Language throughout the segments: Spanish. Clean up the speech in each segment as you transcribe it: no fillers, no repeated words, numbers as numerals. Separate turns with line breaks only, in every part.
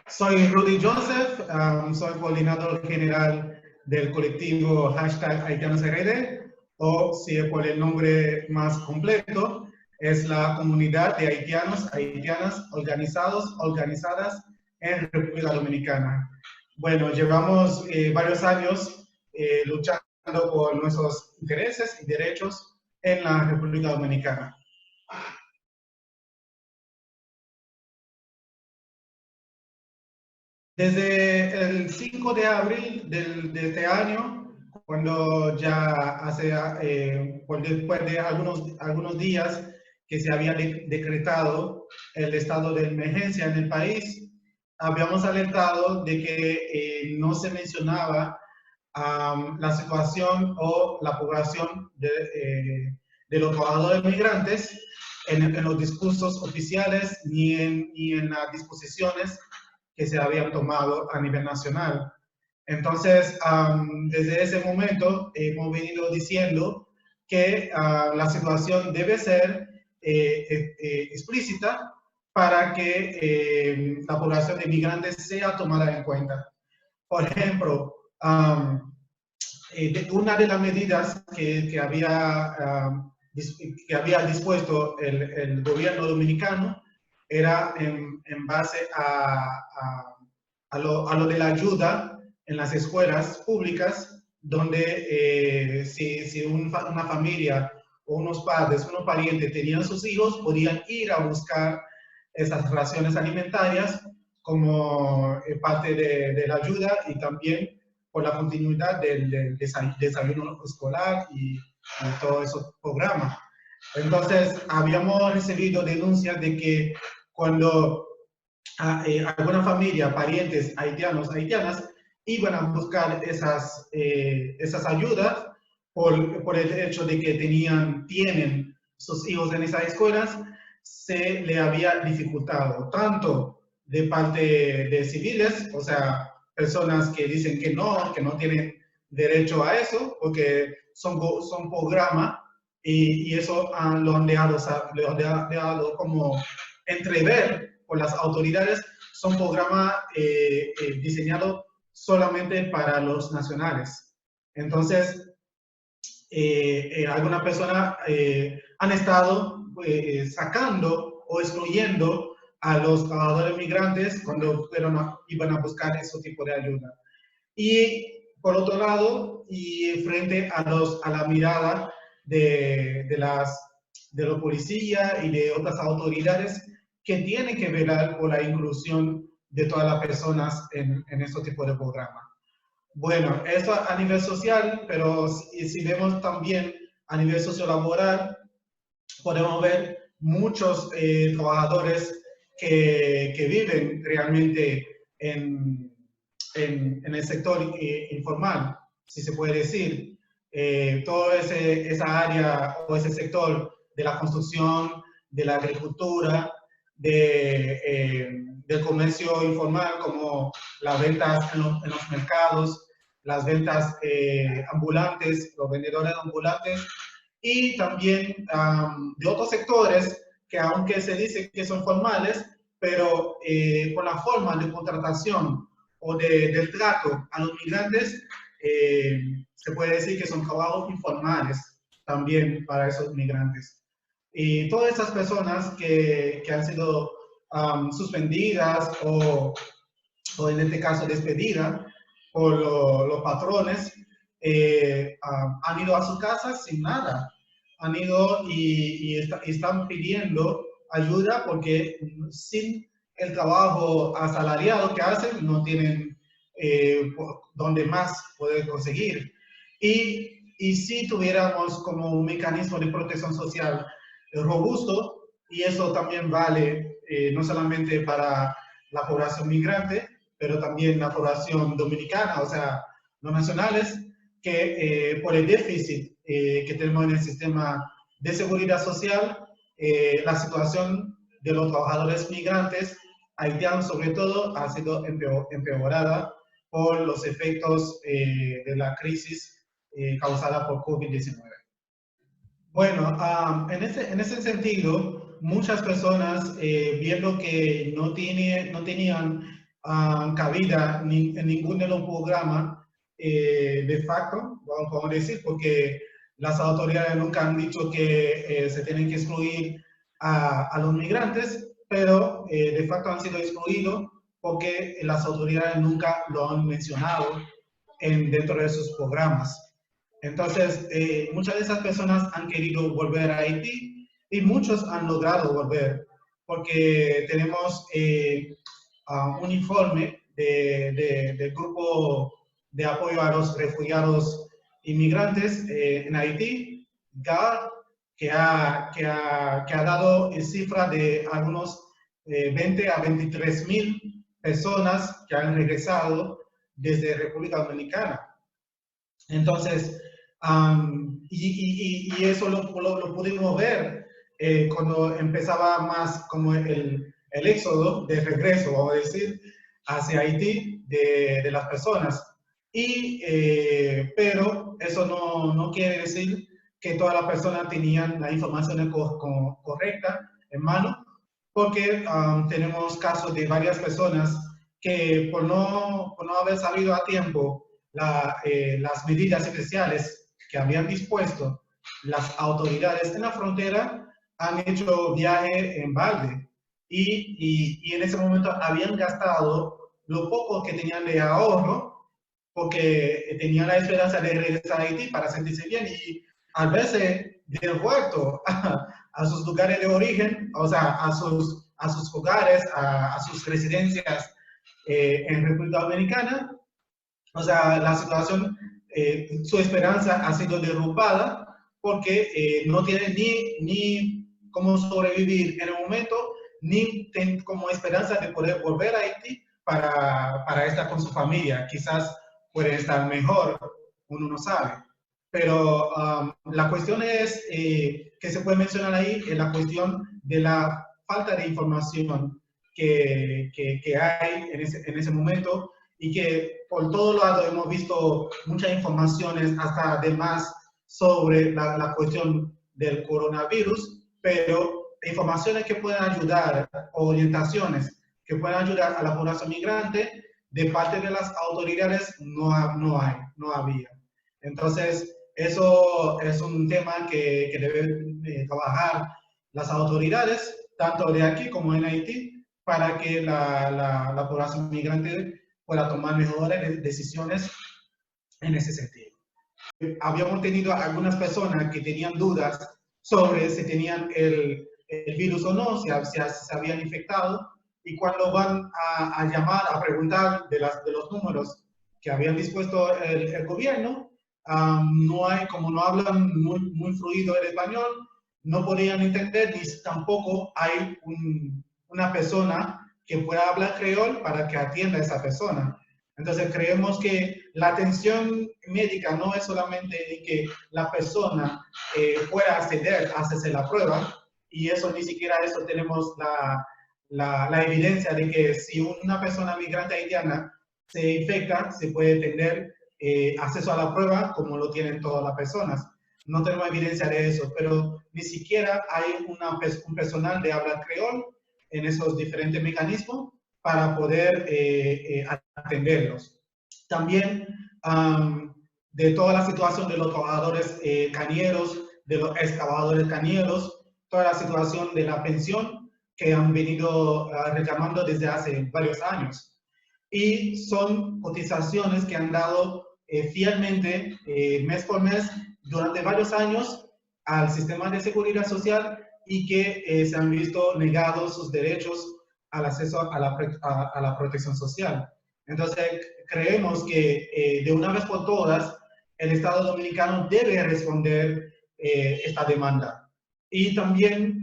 Soy Rudy Joseph, soy coordinador general del colectivo #HaitianosRD, o si por el nombre más completo, es la comunidad de haitianos, haitianas organizadas en República Dominicana. Bueno, llevamos varios años luchando por nuestros intereses y derechos en la República Dominicana. Desde el 5 de abril de este año, cuando ya después de algunos días que se había decretado el estado de emergencia en el país, habíamos alertado de que no se mencionaba la situación o la población de los trabajadores migrantes en los discursos oficiales ni en las disposiciones que se habían tomado a nivel nacional. Entonces, desde ese momento hemos venido diciendo que la situación debe ser explícita para que la población de migrantes sea tomada en cuenta. Por ejemplo, una de las medidas que había dispuesto el gobierno dominicano era en base a lo de la ayuda en las escuelas públicas, donde si una familia o unos padres, unos parientes tenían sus hijos, podían ir a buscar esas raciones alimentarias como parte de la ayuda y también por la continuidad del desayuno escolar y todos esos programas. Entonces, habíamos recibido denuncias de que cuando alguna familia, parientes haitianos, haitianas, iban a buscar esas ayudas por el hecho de que tienen sus hijos en esas escuelas, se le había dificultado, tanto de parte de civiles, o sea, personas que dicen que no tienen derecho a eso, porque son programas y eso lo han dejado como entrever por las autoridades, son programas diseñados solamente para los nacionales. Entonces, algunas personas han estado sacando o excluyendo a los trabajadores migrantes cuando iban a buscar ese tipo de ayuda. Y por otro lado, y frente a la mirada de los policías y de otras autoridades que tienen que velar por la inclusión de todas las personas en este tipo de programas. Bueno, eso a nivel social, pero si vemos también a nivel sociolaboral, podemos ver muchos trabajadores que viven realmente en el sector informal, si se puede decir. Toda esa área o ese sector de la construcción, de la agricultura, del comercio informal, como las ventas en los mercados, las ventas ambulantes, los vendedores ambulantes, y también de otros sectores que aunque se dice que son formales, pero por la forma de contratación o del trato a los migrantes, se puede decir que son trabajos informales también para esos migrantes. Y todas esas personas que han sido suspendidas o en este caso despedidas por los patrones, han ido a sus casas sin nada. Han ido y están pidiendo ayuda porque sin el trabajo asalariado que hacen no tienen donde más poder conseguir. Y si tuviéramos como un mecanismo de protección social robusto, y eso también vale no solamente para la población migrante, pero también la población dominicana, o sea, los nacionales, que por el déficit que tenemos en el sistema de seguridad social, la situación de los trabajadores migrantes haitianos sobre todo ha sido empeorada por los efectos de la crisis causada por COVID-19. Bueno, en ese sentido, muchas personas viendo que no tenían cabida en ningún de los programas de facto, vamos a decir, porque las autoridades nunca han dicho que se tienen que excluir a los migrantes, pero de facto han sido excluidos porque las autoridades nunca lo han mencionado dentro de sus programas. Entonces, muchas de esas personas han querido volver a Haití y muchos han logrado volver, porque tenemos un informe del grupo de apoyo a los refugiados inmigrantes en Haití, GAD, que ha dado cifra de algunos 20 a 23,000 personas que han regresado desde República Dominicana. Entonces, y eso lo pudimos ver cuando empezaba más como el éxodo de regreso, vamos a decir, hacia Haití de las personas. Pero eso no quiere decir que todas las personas tenían la información correcta en mano, porque tenemos casos de varias personas que por no haber sabido a tiempo las medidas especiales que habían dispuesto las autoridades en la frontera, han hecho viaje en balde y en ese momento habían gastado lo poco que tenían de ahorro porque tenían la esperanza de regresar a Haití para sentirse bien y al verse devuelto a sus lugares de origen, o sea, a sus hogares, a sus residencias en República Dominicana, o sea, la situación, su esperanza ha sido derrumbada porque no tiene ni cómo sobrevivir en el momento, ni como esperanza de poder volver a Haití para estar con su familia. Quizás puede estar mejor, uno no sabe. Pero la cuestión es, que se puede mencionar ahí, es la cuestión de la falta de información que hay en ese momento y que por todo lado hemos visto muchas informaciones hasta de más sobre la cuestión del coronavirus, pero informaciones que pueden ayudar, orientaciones que pueden ayudar a la población migrante de parte de las autoridades no había. Entonces, eso es un tema que deben trabajar las autoridades, tanto de aquí como en Haití, para que la población migrante pueda tomar mejores decisiones en ese sentido. Habíamos tenido algunas personas que tenían dudas sobre si tenían el virus o no, si se habían infectado, y cuando van a llamar, a preguntar de los números que habían dispuesto el gobierno, como no hablan muy fluido el español, no podían entender ni tampoco hay una persona que pueda hablar creol para que atienda a esa persona. Entonces creemos que la atención médica no es solamente que la persona pueda acceder a hacerse la prueba, y eso ni siquiera eso tenemos la evidencia de que si una persona migrante haitiana se infecta, se puede tener acceso a la prueba como lo tienen todas las personas. No tenemos evidencia de eso, pero ni siquiera hay un personal de habla creol en esos diferentes mecanismos para poder atenderlos. También de toda la situación de los trabajadores cañeros, de los excavadores cañeros, toda la situación de la pensión que han venido reclamando desde hace varios años. Y son cotizaciones que han dado fielmente mes por mes durante varios años al sistema de seguridad social y que se han visto negados sus derechos al acceso a la protección social. Entonces, creemos que de una vez por todas, el Estado Dominicano debe responder esta demanda. Y también,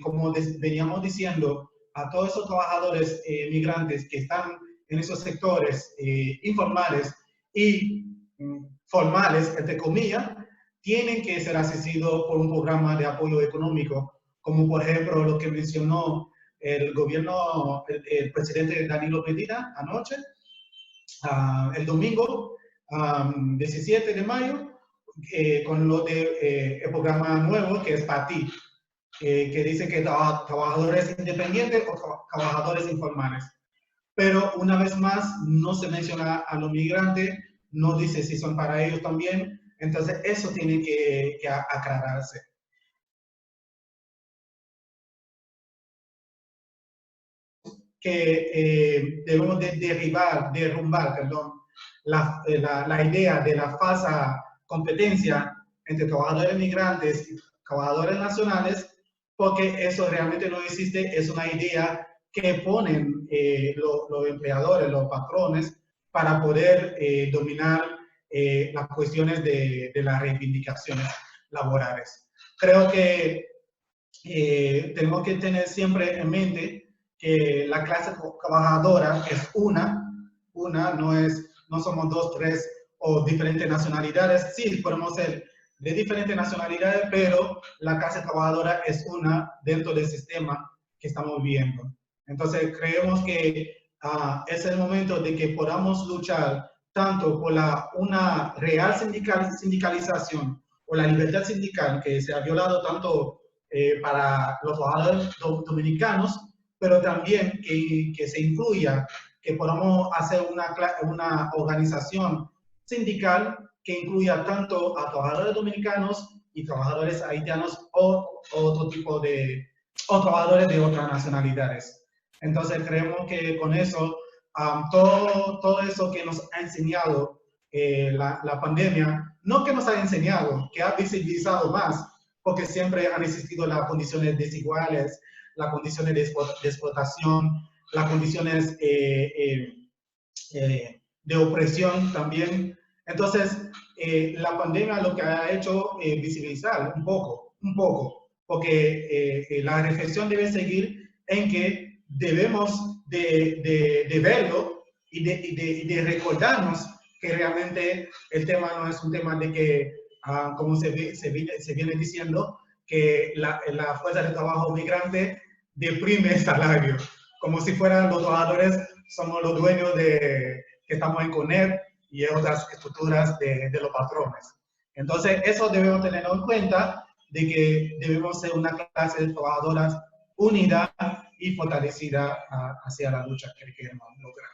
como veníamos diciendo, a todos esos trabajadores migrantes que están en esos sectores informales y formales, entre comillas, tienen que ser asistidos por un programa de apoyo económico, como por ejemplo lo que mencionó el gobierno, el presidente Danilo Medina anoche, el domingo 17 de mayo, con lo de el programa nuevo que es PATI, que dice que trabajadores independientes o trabajadores informales. pero una vez más no se menciona a los migrantes, no dice si son para ellos también, entonces eso tiene que aclararse. Que debemos de derrumbar, perdón, la idea de la falsa competencia entre trabajadores migrantes y trabajadores nacionales, porque eso realmente no existe, es una idea que ponen los empleadores, los patrones, para poder dominar las cuestiones de las reivindicaciones laborales. Creo que tenemos que tener siempre en mente que la clase trabajadora es no somos dos, tres o diferentes nacionalidades. Sí, podemos ser de diferentes nacionalidades, pero la clase trabajadora es una dentro del sistema que estamos viviendo. Entonces, creemos que es el momento de que podamos luchar tanto por una real sindicalización o la libertad sindical que se ha violado tanto para los trabajadores dominicanos, pero también que se incluya, que podamos hacer una organización sindical que incluya tanto a trabajadores dominicanos y trabajadores haitianos o otro tipo o trabajadores de otras nacionalidades. Entonces creemos que con eso, todo eso que nos ha enseñado la pandemia, no que nos ha enseñado, que ha visibilizado más, porque siempre han existido las condiciones desiguales, las condiciones de explotación, las condiciones de opresión también. Entonces, la pandemia lo que ha hecho es visibilizar un poco, porque la reflexión debe seguir en que debemos de verlo y de recordarnos que realmente el tema no es un tema de que, como se viene diciendo, que la fuerza de trabajo migrante deprime el salario, como si fueran los trabajadores, somos los dueños que estamos en CONEP y otras estructuras de los patrones. Entonces, eso debemos tenerlo en cuenta, de que debemos ser una clase de trabajadoras unida y fortalecida hacia la lucha que queremos lograr.